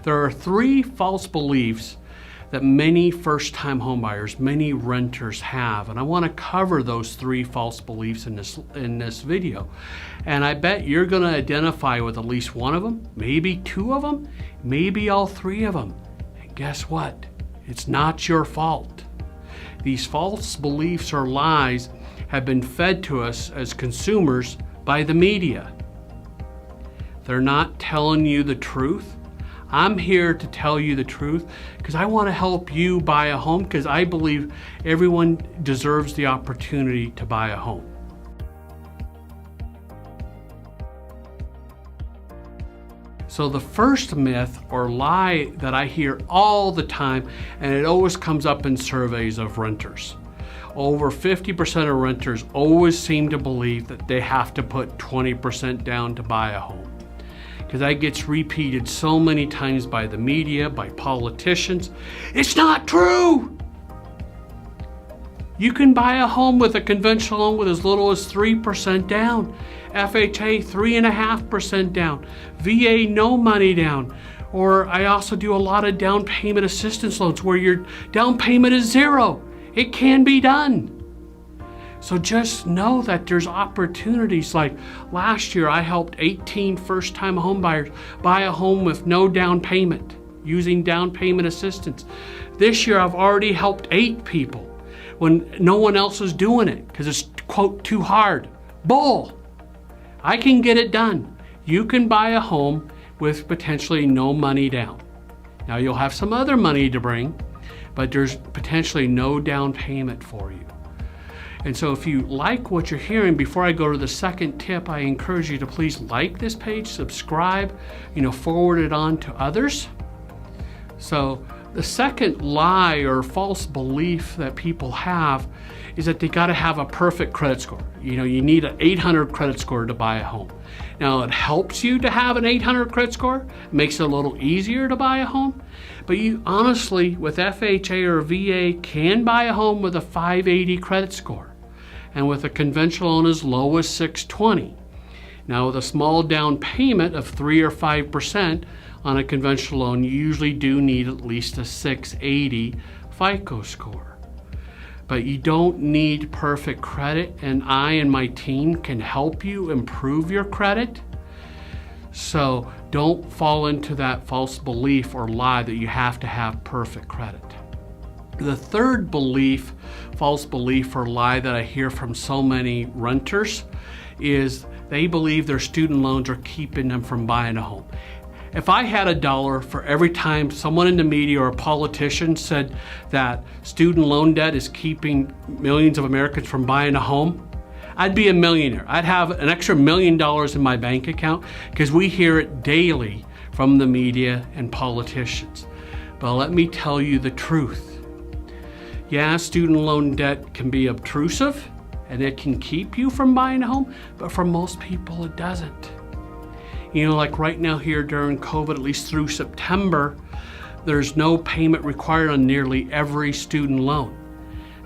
There are three false beliefs that many first-time homebuyers, many renters have, and I want to cover those three false beliefs in this video. And I bet you're going to identify with at least one of them, maybe two of them, maybe all three of them. And guess what? It's not your fault. These false beliefs or lies have been fed to us as consumers by the media. They're not telling you the truth. I'm here to tell you the truth because I want to help you buy a home, because I believe everyone deserves the opportunity to buy a home. So the first myth or lie that I hear all the time, and it always comes up in surveys of renters. Over 50% of renters always seem to believe that they have to put 20% down to buy a home. Because that gets repeated so many times by the media, by politicians. It's not true! You can buy a home with a conventional loan with as little as 3% down. FHA, 3.5% down. VA, no money down. Or I also do a lot of down payment assistance loans where your down payment is zero. It can be done. So just know that there's opportunities. Like last year, I helped 18 first-time home buyers buy a home with no down payment, using down payment assistance. This year, I've already helped 8 people when no one else is doing it because it's, quote, too hard. Bull. I can get it done. You can buy a home with potentially no money down. Now, you'll have some other money to bring, but there's potentially no down payment for you. And so if you like what you're hearing, before I go to the second tip, I encourage you to please like this page, subscribe, forward it on to others. So the second lie or false belief that people have is that they got to have a perfect credit score. You need an 800 credit score to buy a home. Now, it helps you to have an 800 credit score, makes it a little easier to buy a home, but you honestly, with FHA or VA, can buy a home with a 580 credit score and with a conventional loan as low as 620. Now, with a small down payment of 3 or 5% on a conventional loan, you usually do need at least a 680 FICO score. But you don't need perfect credit, and I and my team can help you improve your credit. So don't fall into that false belief or lie that you have to have perfect credit. The third belief, false belief or lie that I hear from so many renters is they believe their student loans are keeping them from buying a home. If I had $1 for every time someone in the media or a politician said that student loan debt is keeping millions of Americans from buying a home, I'd be a millionaire. I'd have an extra $1 million in my bank account, because we hear it daily from the media and politicians. But let me tell you the truth. Yeah, student loan debt can be obtrusive and it can keep you from buying a home, but for most people it doesn't. Like right now here during COVID, at least through September, there's no payment required on nearly every student loan.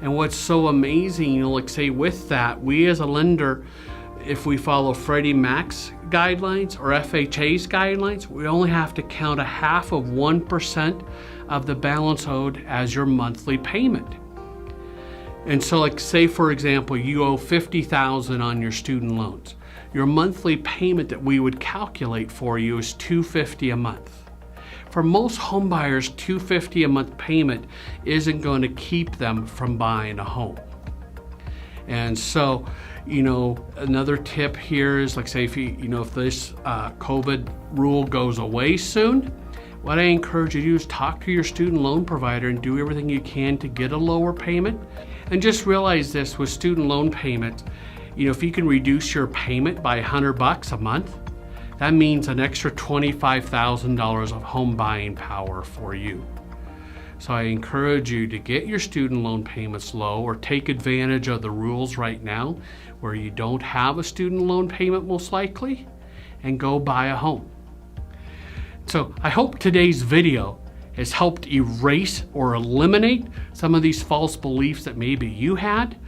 And what's so amazing, like say with that, we as a lender, if we follow Freddie Mac's guidelines or FHA's guidelines, we only have to count 0.5% of the balance owed as your monthly payment. And so like say for example, you owe $50,000 on your student loans. Your monthly payment that we would calculate for you is $250 a month. For most home buyers, $250 a month payment isn't going to keep them from buying a home. And so, another tip here is like say if if this COVID rule goes away soon, what I encourage you to do is talk to your student loan provider and do everything you can to get a lower payment. And just realize this with student loan payments, if you can reduce your payment by $100 a month, that means an extra $25,000 of home buying power for you. So I encourage you to get your student loan payments low, or take advantage of the rules right now where you don't have a student loan payment most likely, and go buy a home. So I hope today's video has helped erase or eliminate some of these false beliefs that maybe you had.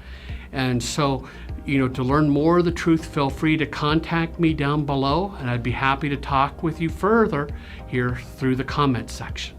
And so, to learn more of the truth, feel free to contact me down below, and I'd be happy to talk with you further here through the comment section.